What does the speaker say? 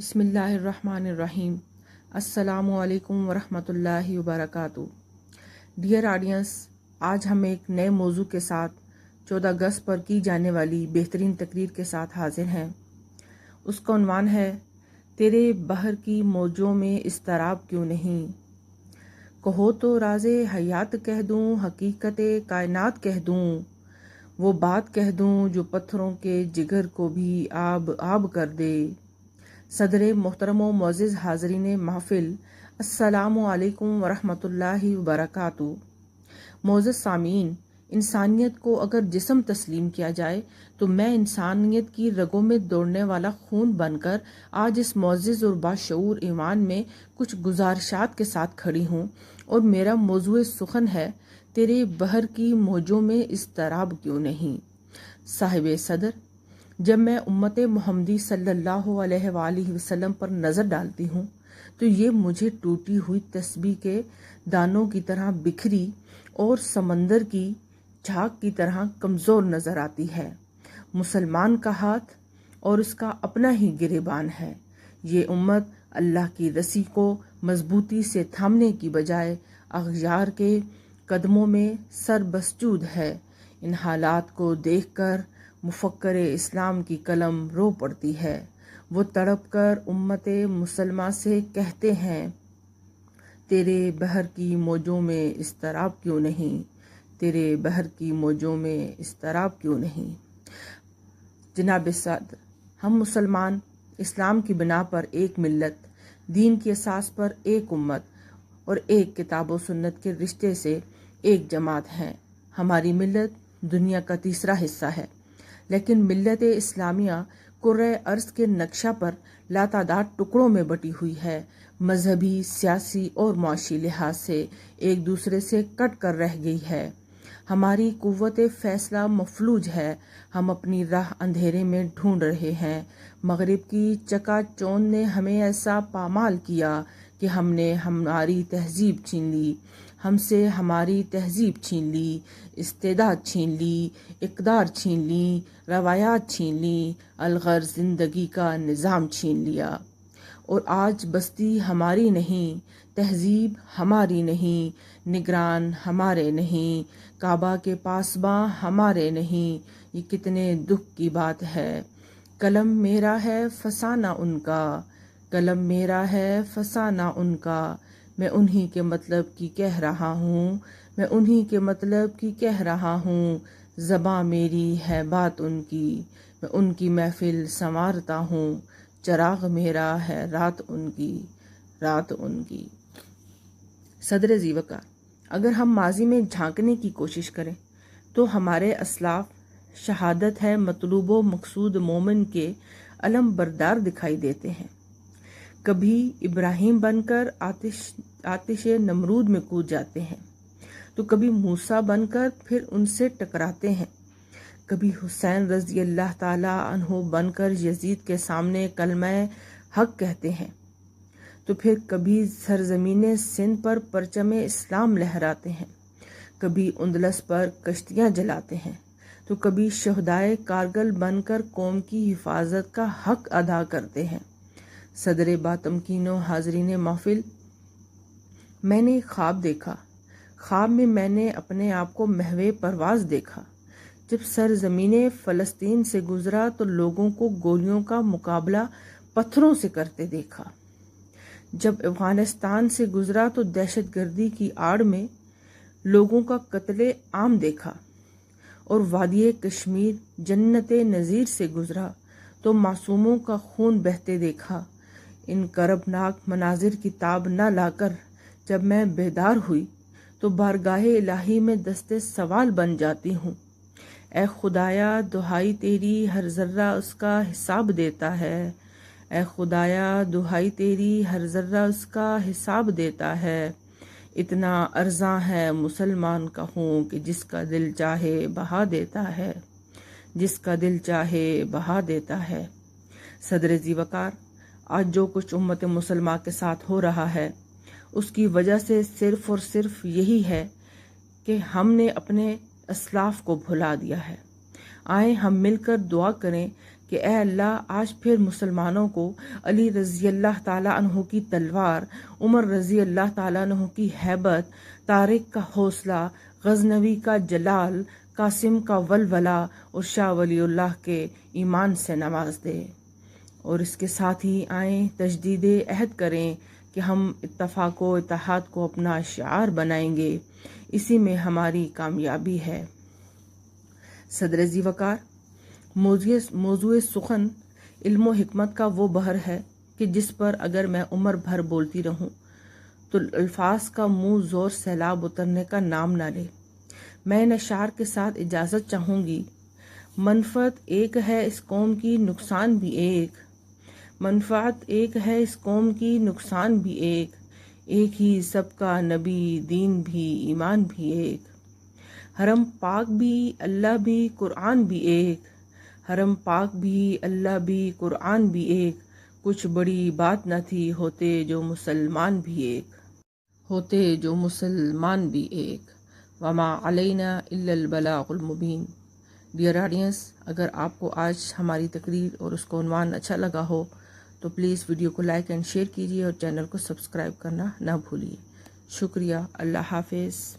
बिस्मिल्लाहिर्रहमानिर्रहीम। अस्सलामु अलैकुम वरहमतुल्लाहि वबरकातुहू। डियर ऑडियंस, आज हम एक नए मौजू के साथ 14 अगस्त पर की जाने वाली बेहतरीन तकरीर के साथ हाजिर हैं। उसका उन्वान है, तेरे बहर की मौजों में इस्तराब क्यों नहीं। कहो तो राज़े हयात कह दूं, हकीकत कायनात कह दूं, वो बात कह दूं जो पत्थरों के जिगर को भी आब आब कर दे। सदरे मोहतरम व मुअज़्ज़िज़ हाज़रीन महफ़िल, अस्सलामु अलैकुम वरहमतुल्लाहि वबरकातुहू। मुअज़्ज़िज़ सामीन, इंसानियत को अगर जिस्म तस्लीम किया जाए तो मैं इंसानियत की रगों में दौड़ने वाला खून बनकर आज इस मुअज़्ज़िज़ और बाशऊर ईवान में कुछ गुज़ारिशात के साथ खड़ी हूँ और मेरा मौज़ूए सुखन है, तेरे बहर की मौजों में इस्तराब क्यों नहीं। साहिब सदर, जब मैं उम्मत मुहम्मदी सल्लल्लाहु अलैहि वसल्लम पर नज़र डालती हूँ तो ये मुझे टूटी हुई तस्बीह के दानों की तरह बिखरी और समंदर की झाग की तरह कमज़ोर नज़र आती है। मुसलमान का हाथ और उसका अपना ही गिरेबान है। ये उम्मत अल्लाह की रस्सी को मजबूती से थामने की बजाय अग़यार के कदमों में सरबसजूद है। इन हालात को देखकर मुफक्कर इस्लाम की कलम रो पड़ती है। वो तड़प कर उम्मत मुसलमा से कहते हैं, तेरे बहर की मौजों में इस्तराब क्यों नहीं, तेरे बहर की मौजों में इस्तराब क्यों नहीं। जनाब सदर, हम मुसलमान इस्लाम की बिना पर एक मिल्लत, दीन की असास पर एक उम्मत और एक किताब व सुन्नत के रिश्ते से एक जमात हैं। हमारी मिल्लत दुनिया का तीसरा हिस्सा है, लेकिन मिल्लत इस्लामिया कुर्रे अर्ज़ के नक्शा पर लातादाद टुकड़ों में बटी हुई है। मजहबी, सियासी और मुआशी लिहाज से एक दूसरे से कट कर रह गई है। हमारी कुव्वत फैसला मफलूज है। हम अपनी राह अंधेरे में ढूंढ रहे हैं। मगरिब की चकाचौंध ने हमें ऐसा पामाल किया कि हमने हमारी तहजीब छीन ली, हमसे हमारी तहजीब छीन ली, इस्तेदाद छीन ली, इक़दार छीन ली, रवायात छीन ली, अलगर्ज़ ज़िंदगी का निज़ाम छीन लिया। और आज बस्ती हमारी नहीं, तहजीब हमारी नहीं, निगरान हमारे नहीं, काबा के पासबां हमारे नहीं। ये कितने दुख की बात है। कलम मेरा है फसाना उनका, कलम मेरा है फसाना उनका। मैं उन्हीं के मतलब की कह रहा हूँ, मैं उन्हीं के मतलब की कह रहा हूँ। ज़बां मेरी है बात उनकी, मैं उनकी महफिल संवारता हूँ। चराग मेरा है रात उनकी, रात उनकी। सदर ज़ीवकार, अगर हम माजी में झांकने की कोशिश करें तो हमारे असलाफ शहादत है मतलूब व मकसूद मोमिन के अलम बरदार दिखाई देते हैं। कभी इब्राहिम बनकर आतिश नमरूद में कूद जाते हैं तो कभी मूसा बनकर फिर उनसे टकराते हैं। कभी हुसैन रज़ी अल्लाह ताला अन्हु बनकर यजीद के सामने कलमा हक कहते हैं तो फिर कभी सरजमीन सिंध पर परचम इस्लाम लहराते हैं। कभी उंदलस पर कश्तियाँ जलाते हैं तो कभी शहदाए कारगिल बनकर कौम की हिफाजत का हक अदा करते हैं। सदर बातमकीनो हाजरीन महफिल, मैंने एक ख्वाब देखा। ख्वाब में मैंने अपने आप को महवे परवाज देखा। जब सरजमीन फ़लस्तीन से गुजरा तो लोगों को गोलियों का मुकाबला पत्थरों से करते देखा। जब अफ़गानिस्तान से गुजरा तो दहशतगर्दी की आड़ में लोगों का कत्ले आम देखा। और वादी कश्मीर जन्नत नज़ीर से गुजरा तो मासूमों का खून बहते देखा। इन करबनाक मनाजिर की ताब न लाकर जब मैं बेदार हुई तो बारगाहे इलाही में दस्ते सवाल बन जाती हूँ। ए खुदाया दुहाई तेरी, हर ज़र्रा उसका हिसाब देता है। ए खुदाया दुहाई तेरी, हर ज़र्रा उसका हिसाब देता है। इतना अर्ज़ा है मुसलमान कहूँ कि जिसका दिल चाहे बहा देता है, जिसका दिल चाहे बहा देता है। सदर ज़ीवकार, आज जो कुछ उम्मत मुसलमान के साथ हो रहा है उसकी वजह से सिर्फ़ और सिर्फ यही है कि हमने अपने असलाफ को भुला दिया है। आए हम मिलकर दुआ करें کہ اے اللہ آج پھر مسلمانوں کو علی رضی اللہ تعالیٰ عنہ کی تلوار، عمر رضی اللہ تعالیٰ عنہ کی ہیبت، طارق کا حوصلہ، غزنوی کا جلال، قاسم کا ولولہ اور شاہ ولی اللہ کے ایمان سے نواز دے۔ اور اس کے ساتھ ہی آئیں تجدید عہد کریں کہ ہم اتفاق و اتحاد کو اپنا شعار بنائیں گے، اسی میں ہماری کامیابی ہے۔ صدر ذی وقار، موضوع سخن علم و حکمت کا وہ بحر ہے کہ جس پر اگر میں عمر بھر بولتی رہوں تو الفاظ کا منہ زور سیلاب اترنے کا نام نہ لے۔ میں ان اشعار کے ساتھ اجازت چاہوں گی۔ منفعت ایک ہے اس قوم کی، نقصان بھی ایک، منفعت ایک ہے اس قوم کی، نقصان بھی ایک ہی سب کا نبی، دین بھی، ایمان بھی ایک، حرم پاک بھی اللہ بھی قرآن بھی ایک، حرم پاک بھی اللہ بھی قرآن بھی ایک، کچھ بڑی بات نہ تھی ہوتے جو مسلمان بھی ایک، وما علینا الا البلاغ المبین۔ ڈیئر آڈینس، اگر آپ کو آج ہماری تقریر اور اس کا عنوان اچھا لگا ہو تو پلیز ویڈیو کو لائک اینڈ شیئر کیجیے اور چینل کو سبسکرائب کرنا نہ بھولیے۔ شکریہ، اللہ حافظ۔